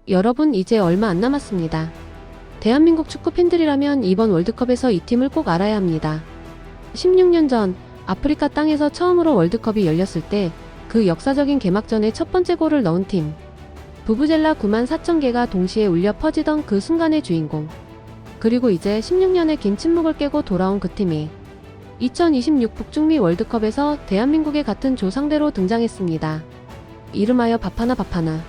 여러분, 이제 얼마 안 남았습니다. 대한민국 축구 팬들이라면 이번 월드컵에서 이 팀을 꼭 알아야 합니다. 16년 전 아프리카 땅에서 처음으로 월드컵이 열렸을 때 그 역사적인 개막전에 첫 번째 골을 넣은 팀. 부부젤라 9만 4천 개가 동시에 울려 퍼지던 그 순간의 주인공. 그리고 이제 16년의 긴 침묵을 깨고 돌아온 그 팀이 2026 북중미 월드컵에서 대한민국의 같은 조 상대로 등장했습니다. 이름하여 바파나 바파나.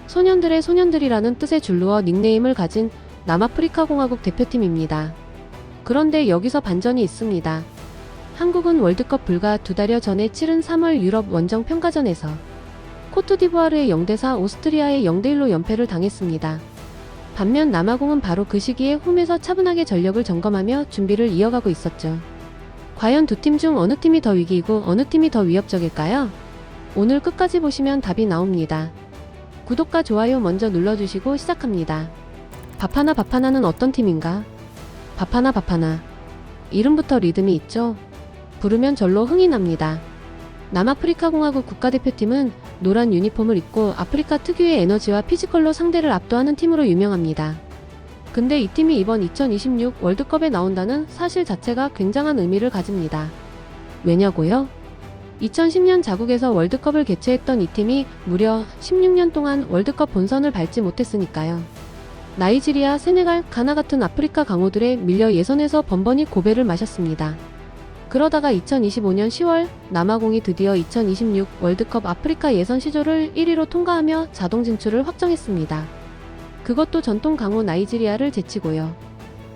소년들의 소년들이라는 뜻의 줄루어 닉네임을 가진 남아프리카 공화국 대표팀입니다. 그런데 여기서 반전이 있습니다. 한국은 월드컵 불과 2달여 전에 치른 3월 유럽 원정 평가전에서 코트디부아르의 0대4, 오스트리아의 0대1로 연패를 당했습니다. 반면 남아공은 바로 그 시기에 홈에서 차분하게 전력을 점검하며 준비를 이어가고 있었죠. 과연 두 팀 중 어느 팀이 더 위기이고 어느 팀이 더 위협적일까요? 오늘 끝까지 보시면 답이 나옵니다. 구독과 좋아요 먼저 눌러주시고 시작합니다. 바파나 바파나는 어떤 팀인가? 바파나 바파나. 이름부터 리듬이 있죠? 부르면 절로 흥이 납니다. 남아프리카 공화국 국가대표팀은 노란 유니폼을 입고 아프리카 특유의 에너지와 피지컬로 상대를 압도하는 팀으로 유명합니다. 근데 이 팀이 이번 2026 월드컵에 나온다는 사실 자체가 굉장한 의미를 가집니다. 왜냐고요? 2010년 자국에서 월드컵을 개최했던 이 팀이 무려 16년 동안 월드컵 본선을 밟지 못했으니까요. 나이지리아, 세네갈, 가나 같은 아프리카 강호들에 밀려 예선에서 번번이 고배를 마셨습니다. 그러다가 2025년 10월 남아공이 드디어 2026 월드컵 아프리카 예선 시조를 1위로 통과하며 자동 진출을 확정했습니다. 그것도 전통 강호 나이지리아를 제치고요.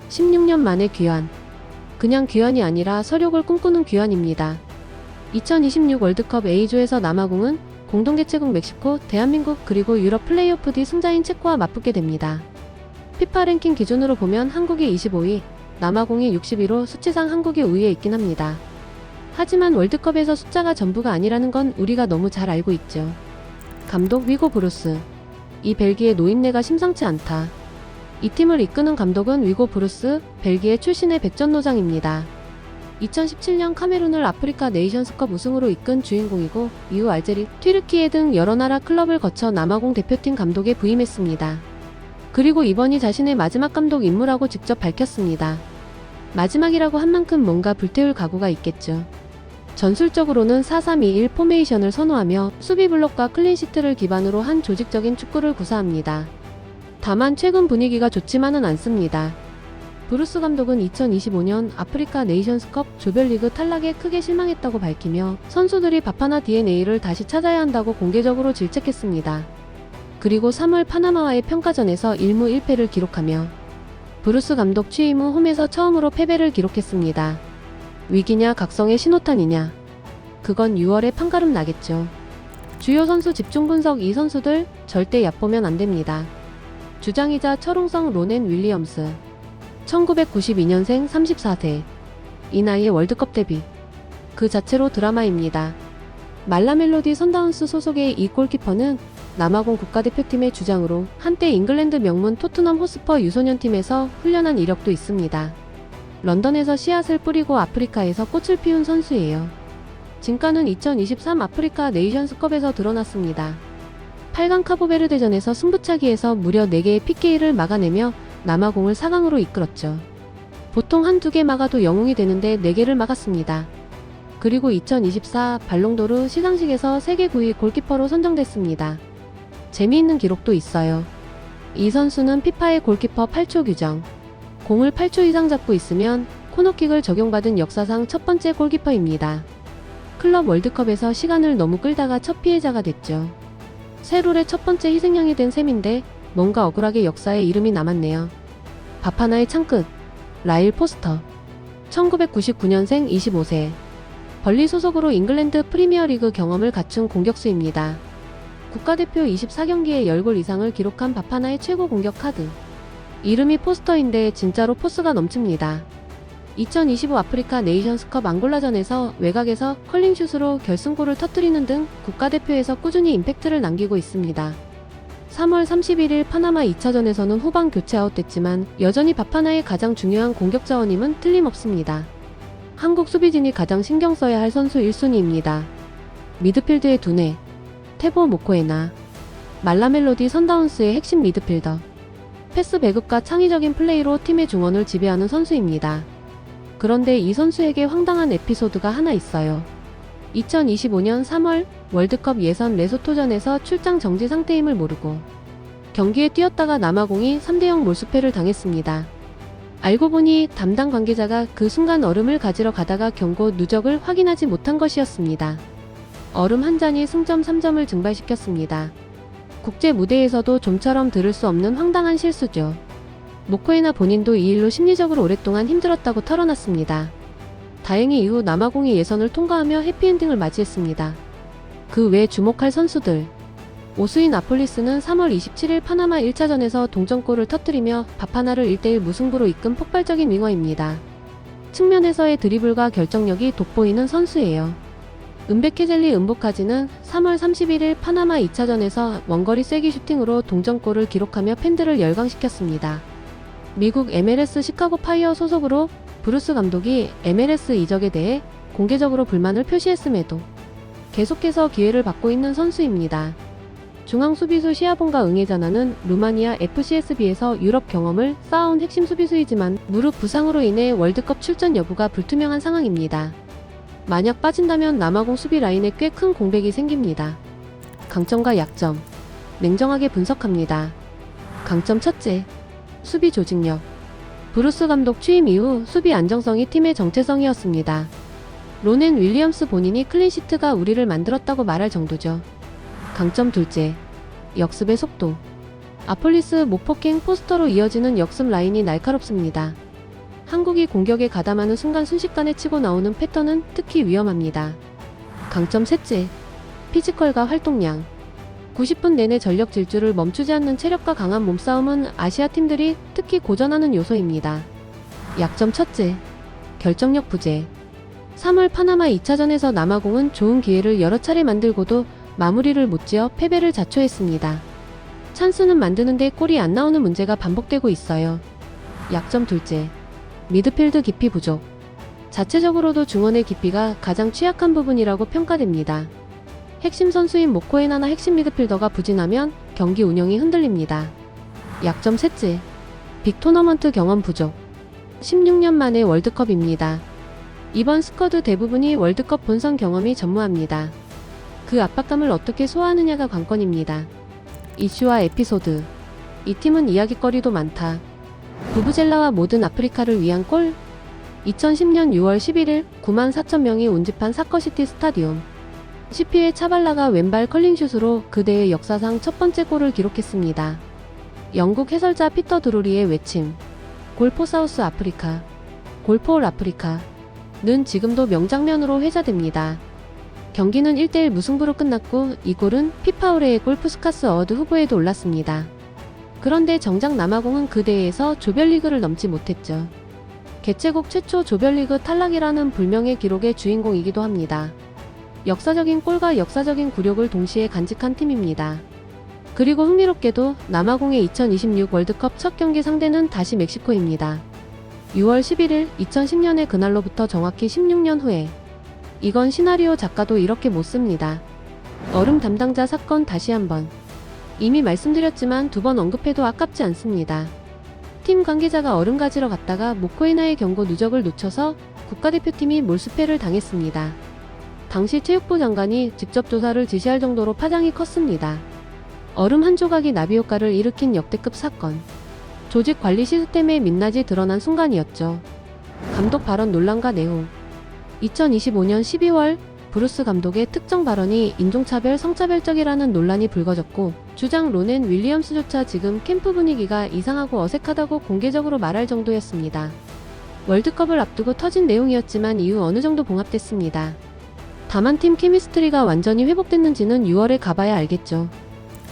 16년 만에 귀환. 그냥 귀환이 아니라 서력을 꿈꾸는 귀환입니다. 2026 월드컵 A조에서 남아공은 공동개최국 멕시코, 대한민국 그리고 유럽 플레이오프 D 승자인 체코와 맞붙게 됩니다. 피파 랭킹 기준으로 보면 한국이 25위, 남아공이 62로 수치상 한국이 우위에 있긴 합니다. 하지만 월드컵에서 숫자가 전부가 아니라는 건 우리가 너무 잘 알고 있죠. 감독 위고 브루스. 이 벨기에 노인네가 심상치 않다. 이 팀을 이끄는 감독은 위고 브루스, 벨기에 출신의 백전노장입니다. 2017년 카메룬을 아프리카 네이션스컵 우승으로 이끈 주인공이고 이후 알제리, 튀르키예 등 여러 나라 클럽을 거쳐 남아공 대표팀 감독에 부임했습니다. 그리고 이번이 자신의 마지막 감독 임무라고 직접 밝혔습니다. 마지막이라고 한 만큼 뭔가 불태울 각오가 있겠죠. 전술적으로는 4-3-2-1 포메이션을 선호하며 수비 블록과 클린시트를 기반으로 한 조직적인 축구를 구사합니다. 다만 최근 분위기가 좋지만은 않습니다. 브루스 감독은 2025년 아프리카 네이션스컵 조별리그 탈락에 크게 실망했다고 밝히며 선수들이 바파나 DNA를 다시 찾아야 한다고 공개적으로 질책했습니다. 그리고 3월 파나마와의 평가전에서 1무 1패를 기록하며 브루스 감독 취임 후 홈에서 처음으로 패배를 기록했습니다. 위기냐 각성의 신호탄이냐? 그건 6월에 판가름 나겠죠. 주요 선수 집중 분석. 이 선수들 절대 얕보면 안 됩니다. 주장이자 철옹성 로넨 윌리엄스. 1992년생 34세. 이 나이에 월드컵 데뷔. 그 자체로 드라마입니다. 말라멜로디 선다운스 소속의 이 골키퍼는 남아공 국가대표팀의 주장으로 한때 잉글랜드 명문 토트넘 호스퍼 유소년팀에서 훈련한 이력도 있습니다. 런던에서 씨앗을 뿌리고 아프리카에서 꽃을 피운 선수예요. 진가는 2023 아프리카 네이션스컵에서 드러났습니다. 8강 카보베르대전에서 승부차기에서 무려 4개의 PK를 막아내며 남아공을 4강으로 이끌었죠. 보통 한두 개 막아도 영웅이 되는데 4개를 막았습니다. 그리고 2024 발롱도르 시상식에서 세계 9위 골키퍼로 선정됐습니다. 재미있는 기록도 있어요. 이 선수는 피파의 골키퍼 8초 규정. 공을 8초 이상 잡고 있으면 코너킥을 적용받은 역사상 첫 번째 골키퍼입니다. 클럽 월드컵에서 시간을 너무 끌다가 첫 피해자가 됐죠. 새 룰의 첫 번째 희생양이 된 셈인데 뭔가 억울하게 역사에 이름이 남았네요. 바파나의 창끝. 라일 포스터. 1999년생 25세. 벌리 소속으로 잉글랜드 프리미어리그 경험을 갖춘 공격수입니다. 국가대표 24경기에 10골 이상을 기록한 바파나의 최고 공격 카드. 이름이 포스터인데 진짜로 포스가 넘칩니다. 2025 아프리카 네이션스컵 앙골라전에서 외곽에서 컬링슛으로 결승골을 터뜨리는 등 국가대표에서 꾸준히 임팩트를 남기고 있습니다. 3월 31일 파나마 2차전에서는 후방 교체 아웃됐지만 여전히 바파나의 가장 중요한 공격 자원임은 틀림없습니다. 한국 수비진이 가장 신경 써야 할 선수 1순위입니다. 미드필드의 두뇌, 테보 모코에나. 말라멜로디 선다운스의 핵심 미드필더. 패스 배급과 창의적인 플레이로 팀의 중원을 지배하는 선수입니다. 그런데 이 선수에게 황당한 에피소드가 하나 있어요. 2025년 3월 월드컵 예선 레소토전에서 출장 정지 상태임을 모르고 경기에 뛰었다가 남아공이 3대0 몰수패를 당했습니다. 알고 보니 담당 관계자가 그 순간 얼음을 가지러 가다가 경고 누적을 확인하지 못한 것이었습니다. 얼음 한 잔이 승점 3점을 증발시켰습니다. 국제 무대에서도 좀처럼 들을 수 없는 황당한 실수죠. 모코에나 본인도 이 일로 심리적으로 오랫동안 힘들었다고 털어놨습니다. 다행히 이후 남아공이 예선을 통과하며 해피엔딩을 맞이했습니다. 그 외 주목할 선수들. 오수인 아폴리스는 3월 27일 파나마 1차전에서 동점골을 터뜨리며 바파나를 1대1 무승부로 이끈 폭발적인 윙어입니다. 측면에서의 드리블과 결정력이 돋보이는 선수예요. 은베케젤리 은보카지는 3월 31일 파나마 2차전에서 원거리 쐐기 슈팅으로 동점골을 기록하며 팬들을 열광시켰습니다. 미국 MLS 시카고 파이어 소속으로 브루스 감독이 MLS 이적에 대해 공개적으로 불만을 표시했음에도 계속해서 기회를 받고 있는 선수입니다. 중앙 수비수 시아본과 응애자나는 루마니아 FCSB에서 유럽 경험을 쌓아온 핵심 수비수이지만 무릎 부상으로 인해 월드컵 출전 여부가 불투명한 상황입니다. 만약 빠진다면 남아공 수비 라인에 꽤 큰 공백이 생깁니다. 강점과 약점. 냉정하게 분석합니다. 강점 첫째. 수비 조직력. 브루스 감독 취임 이후 수비 안정성이 팀의 정체성이었습니다. 로넨 윌리엄스 본인이 클린시트가 우리를 만들었다고 말할 정도죠. 강점 둘째. 역습의 속도. 아폴리스 모포킹 포스터로 이어지는 역습 라인이 날카롭습니다. 한국이 공격에 가담하는 순간 순식간에 치고 나오는 패턴은 특히 위험합니다. 강점 셋째. 피지컬과 활동량. 90분 내내 전력 질주를 멈추지 않는 체력과 강한 몸싸움은 아시아 팀들이 특히 고전하는 요소입니다. 약점 첫째. 결정력 부재. 3월 파나마 2차전에서 남아공은 좋은 기회를 여러 차례 만들고도 마무리를 못지어 패배를 자초했습니다. 찬스는 만드는데 골이 안 나오는 문제가 반복되고 있어요. 약점 둘째. 미드필드 깊이 부족. 자체적으로도 중원의 깊이가 가장 취약한 부분이라고 평가됩니다. 핵심 선수인 모코에나나 핵심 미드필더가 부진하면 경기 운영이 흔들립니다. 약점 셋째. 빅토너먼트 경험 부족. 16년 만에 월드컵입니다. 이번 스쿼드 대부분이 월드컵 본선 경험이 전무합니다. 그 압박감을 어떻게 소화하느냐가 관건입니다. 이슈와 에피소드. 이 팀은 이야깃거리도 많다. 부부젤라와 모든 아프리카를 위한 골. 2010년 6월 11일 9만 4천 명이 운집한 사커시티 스타디움. CP의 차발라가 왼발 컬링슛으로 그대의 역사상 첫 번째 골을 기록했습니다. 영국 해설자 피터 드루리의 외침. 골포 사우스 아프리카. 골포 아프리카는 지금도 명장면으로 회자됩니다. 경기는 1대1 무승부로 끝났고 이 골은 피파 올해의 골 푸스카스 어워드 후보에도 올랐습니다. 그런데 정작 남아공은 그 대회에서 조별리그를 넘지 못했죠. 개최국 최초 조별리그 탈락이라는 불명의 기록의 주인공이기도 합니다. 역사적인 골과 역사적인 굴욕을 동시에 간직한 팀입니다. 그리고 흥미롭게도 남아공의 2026 월드컵 첫 경기 상대는 다시 멕시코입니다. 6월 11일 2010년의 그날로부터 정확히 16년 후에. 이건 시나리오 작가도 이렇게 못 씁니다. 얼음 담당자 사건 다시 한번. 이미 말씀드렸지만 두 번 언급해도 아깝지 않습니다. 팀 관계자가 얼음 가지러 갔다가 모코에나의 경고 누적을 놓쳐서 국가대표팀이 몰수패를 당했습니다. 당시 체육부 장관이 직접 조사를 지시할 정도로 파장이 컸습니다. 얼음 한 조각이 나비 효과를 일으킨 역대급 사건. 조직 관리 시스템의 민낯이 드러난 순간이었죠. 감독 발언 논란과 내용. 2025년 12월 브루스 감독의 특정 발언이 인종차별, 성차별적이라는 논란이 불거졌고 주장 로넨 윌리엄스조차 지금 캠프 분위기가 이상하고 어색하다고 공개적으로 말할 정도였습니다. 월드컵을 앞두고 터진 내용이었지만 이후 어느 정도 봉합됐습니다. 다만 팀 케미스트리가 완전히 회복됐는지는 6월에 가봐야 알겠죠.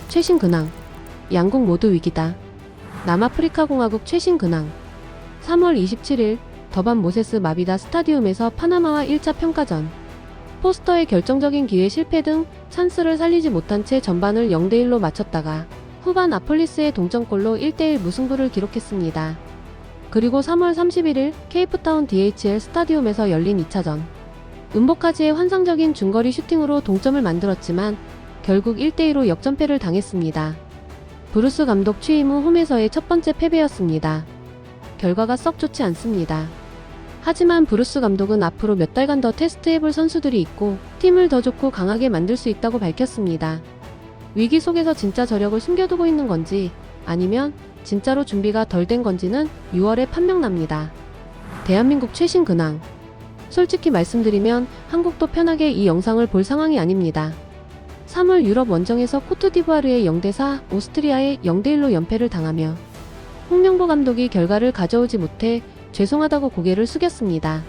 최신 근황. 양국 모두 위기다. 남아프리카 공화국 최신 근황. 3월 27일 더반 모세스 마비다 스타디움에서 파나마와 1차 평가전. 포스터의 결정적인 기회 실패 등 찬스를 살리지 못한 채 전반을 0대1로 마쳤다가 후반 아폴리스의 동점골로 1대1 무승부를 기록했습니다. 그리고 3월 31일 케이프타운 DHL 스타디움에서 열린 2차전. 은보카지의 환상적인 중거리 슈팅으로 동점을 만들었지만 결국 1대2로 역전패를 당했습니다. 브루스 감독 취임 후 홈에서의 첫 번째 패배였습니다. 결과가 썩 좋지 않습니다. 하지만 브루스 감독은 앞으로 몇 달간 더 테스트해볼 선수들이 있고 팀을 더 좋고 강하게 만들 수 있다고 밝혔습니다. 위기 속에서 진짜 저력을 숨겨두고 있는 건지 아니면 진짜로 준비가 덜 된 건지는 6월에 판명납니다. 대한민국 최신 근황. 솔직히 말씀드리면 한국도 편하게 이 영상을 볼 상황이 아닙니다. 3월 유럽 원정에서 코트디부아르의 0대4, 오스트리아의 0대1로 연패를 당하며 홍명보 감독이 결과를 가져오지 못해 죄송하다고 고개를 숙였습니다.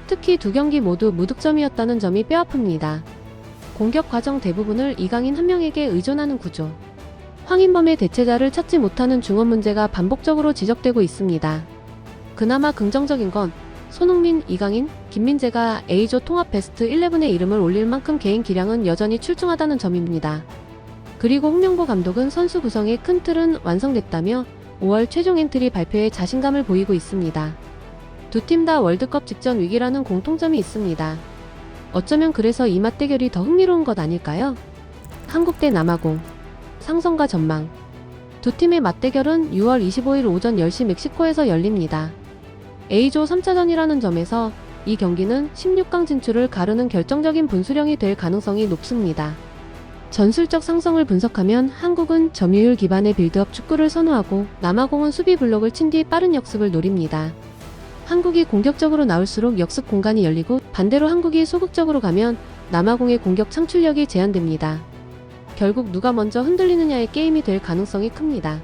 특히 두 경기 모두 무득점이었다는 점이 뼈아픕니다. 공격 과정 대부분을 이강인 한 명에게 의존하는 구조. 황인범의 대체자를 찾지 못하는 중원 문제가 반복적으로 지적되고 있습니다. 그나마 긍정적인 건 손흥민, 이강인, 김민재가 A조 통합 베스트 11에 이름을 올릴 만큼 개인 기량은 여전히 출중하다는 점입니다. 그리고 홍명보 감독은 선수 구성의 큰 틀은 완성됐다며 5월 최종 엔트리 발표에 자신감을 보이고 있습니다. 두 팀 다 월드컵 직전 위기라는 공통점이 있습니다. 어쩌면 그래서 이 맞대결이 더 흥미로운 것 아닐까요? 한국 대 남아공. 상성과 전망. 두 팀의 맞대결은 6월 25일 오전 10시 멕시코에서 열립니다. A조 3차전이라는 점에서 이 경기는 16강 진출을 가르는 결정적인 분수령이 될 가능성이 높습니다. 전술적 상성을 분석하면 한국은 점유율 기반의 빌드업 축구를 선호하고 남아공은 수비 블록을 친 뒤 빠른 역습을 노립니다. 한국이 공격적으로 나올수록 역습 공간이 열리고 반대로 한국이 소극적으로 가면 남아공의 공격 창출력이 제한됩니다. 결국 누가 먼저 흔들리느냐의 게임이 될 가능성이 큽니다.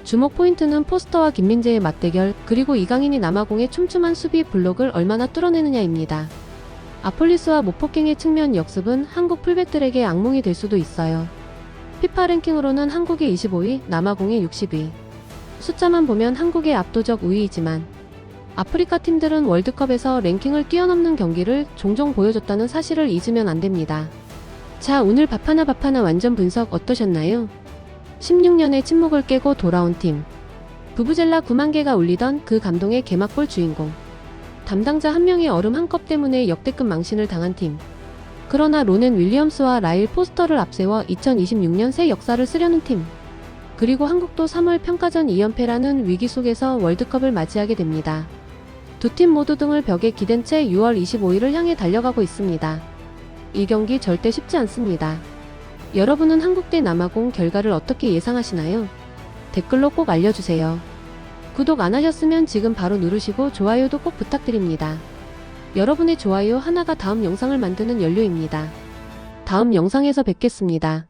주목 포인트는 포스터와 김민재의 맞대결, 그리고 이강인이 남아공의 촘촘한 수비 블록을 얼마나 뚫어내느냐입니다. 아폴리스와 모폭행의 측면 역습은 한국 풀백들에게 악몽이 될 수도 있어요. 피파 랭킹으로는 한국이 25위, 남아공이 60위. 숫자만 보면 한국의 압도적 우위이지만 아프리카 팀들은 월드컵에서 랭킹을 뛰어넘는 경기를 종종 보여줬다는 사실을 잊으면 안 됩니다. 자, 오늘 밥 하나 완전 분석 어떠셨나요? 16년의 침묵을 깨고 돌아온 팀. 부부젤라 9만 개가 울리던 그 감동의 개막골 주인공. 담당자 한 명의 얼음 한 컵 때문에 역대급 망신을 당한 팀. 그러나 로넨 윌리엄스와 라일 포스터를 앞세워 2026년 새 역사를 쓰려는 팀. 그리고 한국도 3월 평가전 2연패라는 위기 속에서 월드컵을 맞이하게 됩니다. 두 팀 모두 등을 벽에 기댄 채 6월 25일을 향해 달려가고 있습니다. 이 경기 절대 쉽지 않습니다. 여러분은 한국 대 남아공 결과를 어떻게 예상하시나요? 댓글로 꼭 알려주세요. 구독 안 하셨으면 지금 바로 누르시고 좋아요도 꼭 부탁드립니다. 여러분의 좋아요 하나가 다음 영상을 만드는 연료입니다. 다음 영상에서 뵙겠습니다.